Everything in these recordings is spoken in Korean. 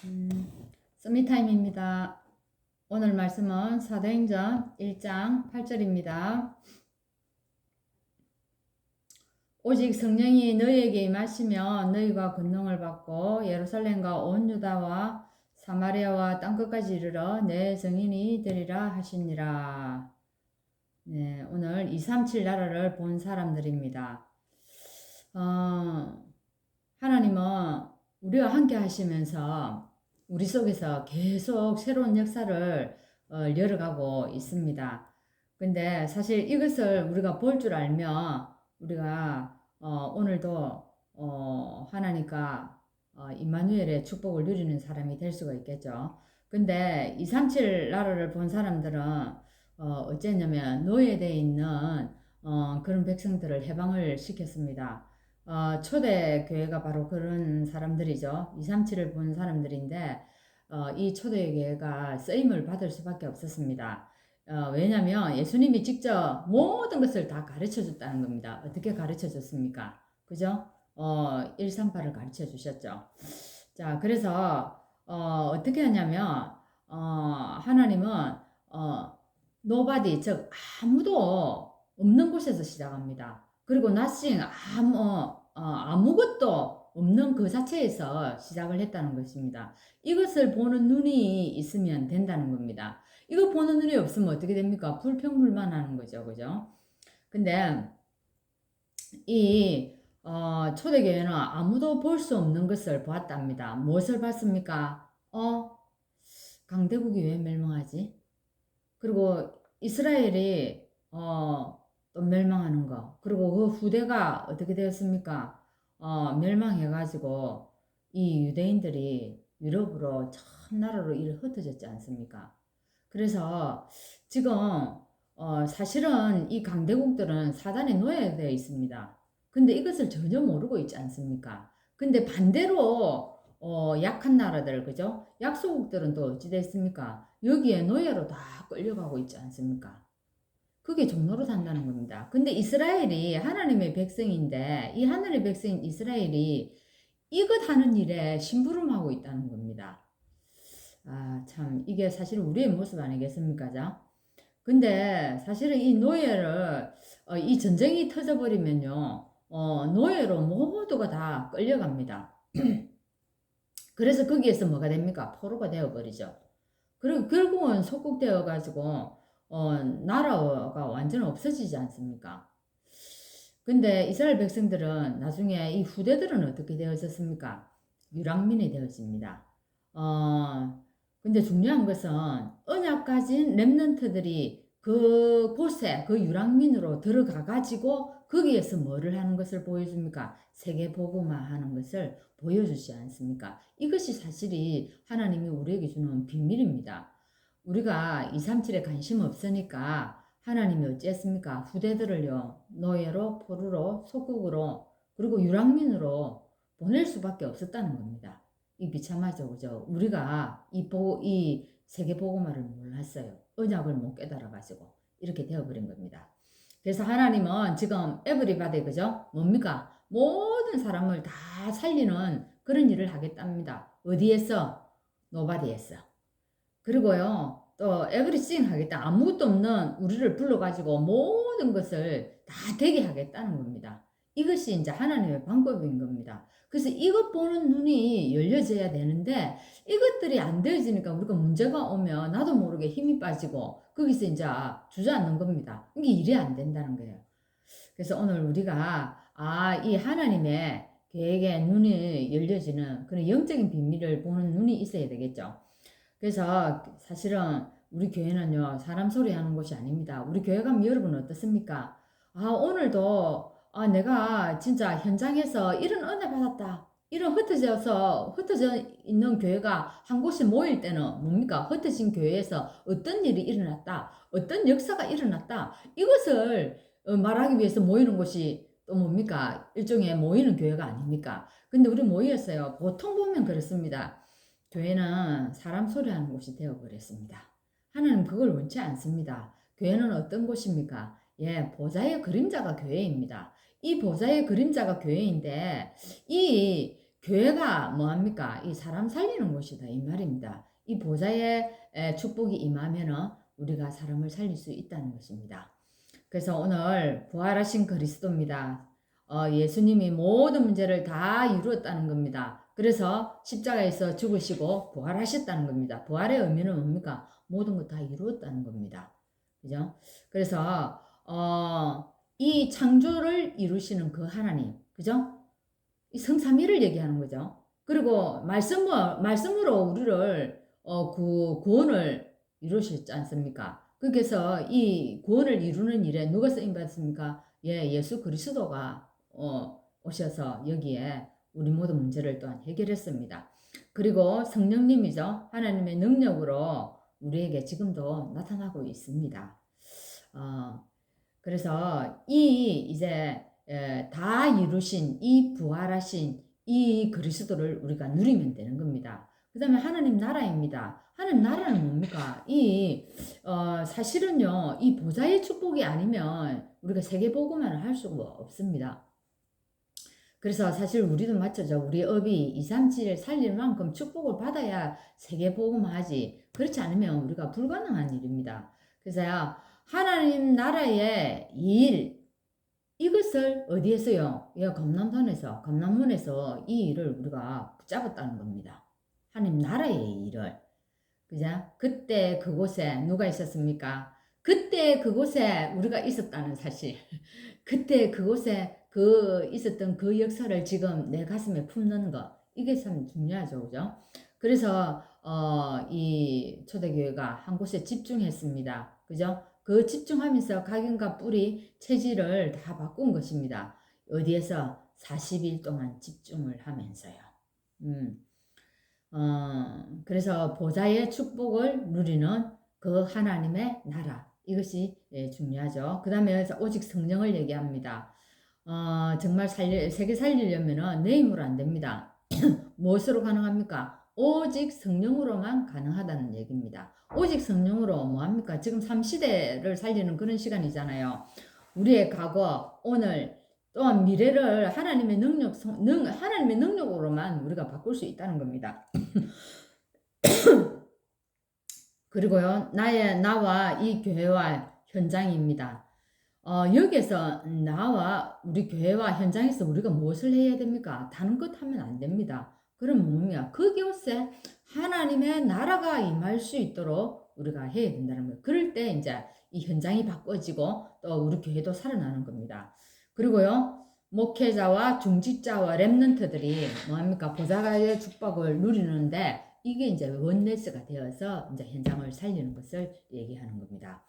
음, 서미타임입니다. 오늘 말씀은 사도행전 1장 8절입니다. 오직 성령이 너희에게 임하시면 너희가 권능을 받고 예루살렘과 온 유다와 사마리아와 땅끝까지 이르러 내 증인이 되리라 하시니라. 네, 오늘 237 나라를 본 사람들입니다. 하나님은 우리와 함께 하시면서 우리 속에서 계속 새로운 역사를 열어가고 있습니다. 근데 사실 이것을 우리가 볼 줄 알면 우리가 오늘도 하나님과 임마누엘의 축복을 누리는 사람이 될 수가 있겠죠. 근데 237 나라를 본 사람들은 어쨌냐면 노예되어 있는 그런 백성들을 해방을 시켰습니다. 초대 교회가 바로 그런 사람들이죠. 237을 본 사람들인데 이 초대 교회가 쓰임을 받을 수밖에 없었습니다. 왜냐하면 예수님이 직접 모든 것을 다 가르쳐 줬다는 겁니다. 어떻게 가르쳐 줬습니까? 그죠? 138을 가르쳐 주셨죠. 자, 그래서 어떻게 하냐면 하나님은 nobody, 즉 아무도 없는 곳에서 시작합니다. 그리고 nothing, 아무것도 없는 그 자체에서 시작을 했다는 것입니다. 이것을 보는 눈이 있으면 된다는 겁니다. 이거 보는 눈이 없으면 어떻게 됩니까? 불평불만하는 거죠, 그죠? 근데 이 초대교회는 아무도 볼 수 없는 것을 보았답니다. 무엇을 봤습니까? 강대국이 왜 멸망하지? 그리고 이스라엘이 또 멸망하는 거. 그리고 그 후대가 어떻게 되었습니까? 멸망해가지고 이 유대인들이 유럽으로 전 나라로 흩어졌지 않습니까? 그래서 지금 사실은 이 강대국들은 사단의 노예되어 있습니다. 근데 이것을 전혀 모르고 있지 않습니까? 근데 반대로 약한 나라들, 그죠? 약소국들은 또 어찌 됐습니까? 여기에 노예로 다 끌려가고 있지 않습니까? 그게 종로로 산다는 겁니다. 근데 이스라엘이 하나님의 백성인데 이 하늘의 백성인 이스라엘이 이것 하는 일에 심부름하고 있다는 겁니다. 참 이게 사실 우리의 모습 아니겠습니까? 자? 근데 사실은 이 노예를 이 전쟁이 터져버리면요. 노예로 모두가 다 끌려갑니다. 그래서 거기에서 뭐가 됩니까? 포로가 되어버리죠. 그리고 결국은 속국되어 가지고 나라가 완전 없어지지 않습니까? 근데 이스라엘 백성들은 나중에 이 후대들은 어떻게 되어졌습니까? 유랑민이 되어집니다. 근데 중요한 것은 언약 가진 렘넌트들이 그곳에 그 유랑민으로 들어가 가지고 거기에서 뭐를 하는 것을 보여줍니까? 세계 복음화 하는 것을 보여주지 않습니까? 이것이 사실이 하나님이 우리에게 주는 비밀입니다. 우리가 237에 관심 없으니까 하나님이 어찌했습니까? 후대들을요, 노예로, 포로로, 속국으로, 그리고 유랑민으로 보낼 수밖에 없었다는 겁니다. 이 비참하죠, 그죠? 우리가 이 세계복음화를 몰랐어요. 언약을 못 깨달아가지고 이렇게 되어버린 겁니다. 그래서 하나님은 지금 에브리바디, 그죠? 뭡니까? 모든 사람을 다 살리는 그런 일을 하겠답니다. 어디에서? 노바디에서. 그리고요, 또 에브리싱 하겠다. 아무것도 없는 우리를 불러가지고 모든 것을 다 되게 하겠다는 겁니다. 이것이 이제 하나님의 방법인 겁니다. 그래서 이것 보는 눈이 열려져야 되는데 이것들이 안 되어지니까 우리가 문제가 오면 나도 모르게 힘이 빠지고 거기서 이제 주저앉는 겁니다. 이게 일이 안 된다는 거예요. 그래서 오늘 우리가 이 하나님의 계획에 눈이 열려지는 그런 영적인 비밀을 보는 눈이 있어야 되겠죠. 그래서 사실은 우리 교회는요, 사람 소리 하는 곳이 아닙니다. 우리 교회 가면 여러분 어떻습니까? 오늘도 내가 진짜 현장에서 이런 은혜 받았다. 이런 흩어져 있는 교회가 한 곳에 모일 때는 뭡니까? 흩어진 교회에서 어떤 일이 일어났다. 어떤 역사가 일어났다. 이것을 말하기 위해서 모이는 곳이 또 뭡니까? 일종의 모이는 교회가 아닙니까? 근데 우리 모였어요. 보통 보면 그렇습니다. 교회는 사람 소리하는 곳이 되어버렸습니다. 하나님 그걸 원치 않습니다. 교회는 어떤 곳입니까? 예, 보좌의 그림자가 교회입니다. 이 보좌의 그림자가 교회인데 이 교회가 뭐합니까? 이 사람 살리는 곳이다 이 말입니다. 이 보좌의 축복이 임하면은 우리가 사람을 살릴 수 있다는 것입니다. 그래서 오늘 부활하신 그리스도입니다. 예수님이 모든 문제를 다 이루었다는 겁니다. 그래서 십자가에서 죽으시고 부활하셨다는 겁니다. 부활의 의미는 뭡니까? 모든 것 다 이루었다는 겁니다. 그죠? 그래서 이 창조를 이루시는 그 하나님, 그죠? 이 성삼위를 얘기하는 거죠. 그리고 말씀으로 우리를 구원을 이루셨지 않습니까? 그래서 이 구원을 이루는 일에 누가 쓰임 받습니까? 예, 예수 그리스도가 오셔서 여기에 우리 모든 문제를 또한 해결했습니다. 그리고 성령님이죠. 하나님의 능력으로 우리에게 지금도 나타나고 있습니다. 그래서 이제 다 이루신 이 부활하신 이 그리스도를 우리가 누리면 되는 겁니다. 그 다음에 하나님 나라입니다. 하나님 나라는 뭡니까? 사실은요, 이 보좌의 축복이 아니면 우리가 세계복음화를 할 수가 없습니다. 그래서 사실 우리도 맞죠. 우리 업이 2, 3, 7 살릴 만큼 축복을 받아야 세계복음화하지. 그렇지 않으면 우리가 불가능한 일입니다. 그래서 하나님 나라의 일, 이것을 어디에서요? 감남문에서 이 일을 우리가 붙잡았다는 겁니다. 하나님 나라의 일을. 그죠? 그때 그곳에 누가 있었습니까? 그때 그곳에 우리가 있었다는 사실. 그때 그곳에 있었던 그 역사를 지금 내 가슴에 품는 거. 이게 참 중요하죠. 그죠? 그래서, 이 초대교회가 한 곳에 집중했습니다. 그죠? 그 집중하면서 각인과 뿌리, 체질을 다 바꾼 것입니다. 어디에서? 40일 동안 집중을 하면서요. 그래서 보좌의 축복을 누리는 그 하나님의 나라. 이것이 중요하죠. 그 다음에 오직 성령을 얘기합니다. 정말 세계 살리려면 내 힘으로 안 됩니다. 무엇으로 가능합니까? 오직 성령으로만 가능하다는 얘기입니다. 오직 성령으로 뭐합니까? 지금 3시대를 살리는 그런 시간이잖아요. 우리의 과거, 오늘, 또한 미래를 하나님의 하나님의 능력으로만 우리가 바꿀 수 있다는 겁니다. 그리고요, 나와 이 교회와 현장입니다. 여기에서 나와 우리 교회와 현장에서 우리가 무엇을 해야 됩니까? 다른 것 하면 안 됩니다. 그럼 뭐냐? 그곳에 하나님의 나라가 임할 수 있도록 우리가 해야 된다는 거예요. 그럴 때 이제 이 현장이 바꿔지고 또 우리 교회도 살아나는 겁니다. 그리고요, 목회자와 중직자와 렘넌트들이 뭐합니까? 보좌가의 축복을 누리는데 이게 이제 원네스가 되어서 이제 현장을 살리는 것을 얘기하는 겁니다.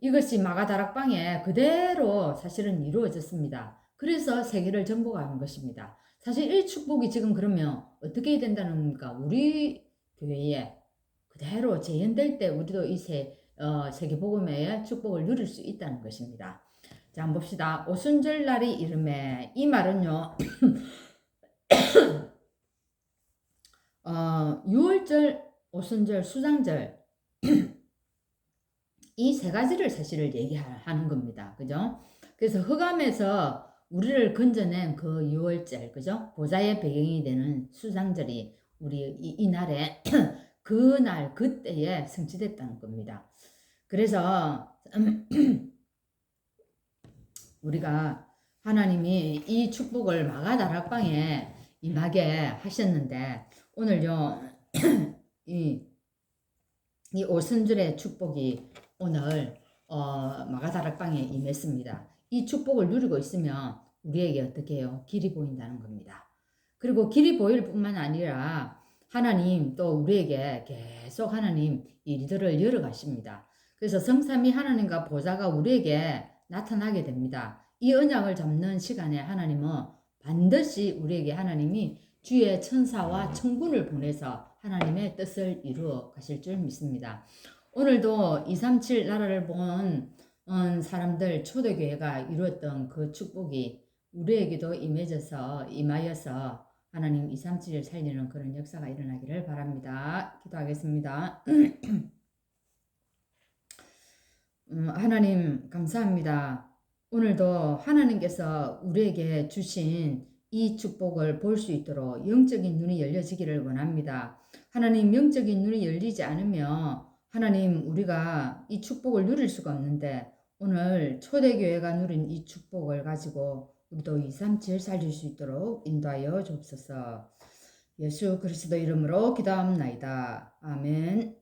이것이 마가다락방에 그대로 사실은 이루어졌습니다. 그래서 세계를 정복하는 것입니다. 사실 이 축복이 지금 그러면 어떻게 해야 된다는 겁니까? 우리 교회에 그대로 재현될 때 우리도 이 세계복음의 축복을 누릴 수 있다는 것입니다. 자, 한번 봅시다. 오순절 날이 이름에 이 말은요. 6월절, 오순절, 수장절 이 세 가지를 사실을 얘기하는 겁니다. 그죠? 그래서 흑암에서 우리를 건져낸 그 6월절, 그죠? 보좌의 배경이 되는 수장절이 우리 이 날에 그날 그때에 성취됐다는 겁니다. 그래서 우리가 하나님이 이 축복을 마가다락방에 임하게 하셨는데 오늘요 이 오순절의 축복이 오늘 마가다락방에 임했습니다. 이 축복을 누리고 있으면 우리에게 어떻게 해요? 길이 보인다는 겁니다. 그리고 길이 보일 뿐만 아니라 하나님 또 우리에게 계속 하나님 일들을 열어가십니다. 그래서 성삼위 하나님과 보좌가 우리에게 나타나게 됩니다. 이 언약을 잡는 시간에 하나님은 반드시 우리에게 하나님이 주의 천사와 천군을 보내서 하나님의 뜻을 이루어 가실 줄 믿습니다. 오늘도 237 나라를 본 사람들 초대교회가 이루었던 그 축복이 우리에게도 임하여서 하나님 237을 살리는 그런 역사가 일어나기를 바랍니다. 기도하겠습니다. 하나님 감사합니다. 오늘도 하나님께서 우리에게 주신 이 축복을 볼 수 있도록 영적인 눈이 열려지기를 원합니다. 하나님 영적인 눈이 열리지 않으면 하나님 우리가 이 축복을 누릴 수가 없는데 오늘 초대교회가 누린 이 축복을 가지고 우리도 237 살릴 수 있도록 인도하여 주옵소서. 예수 그리스도 이름으로 기도합나이다. 아멘.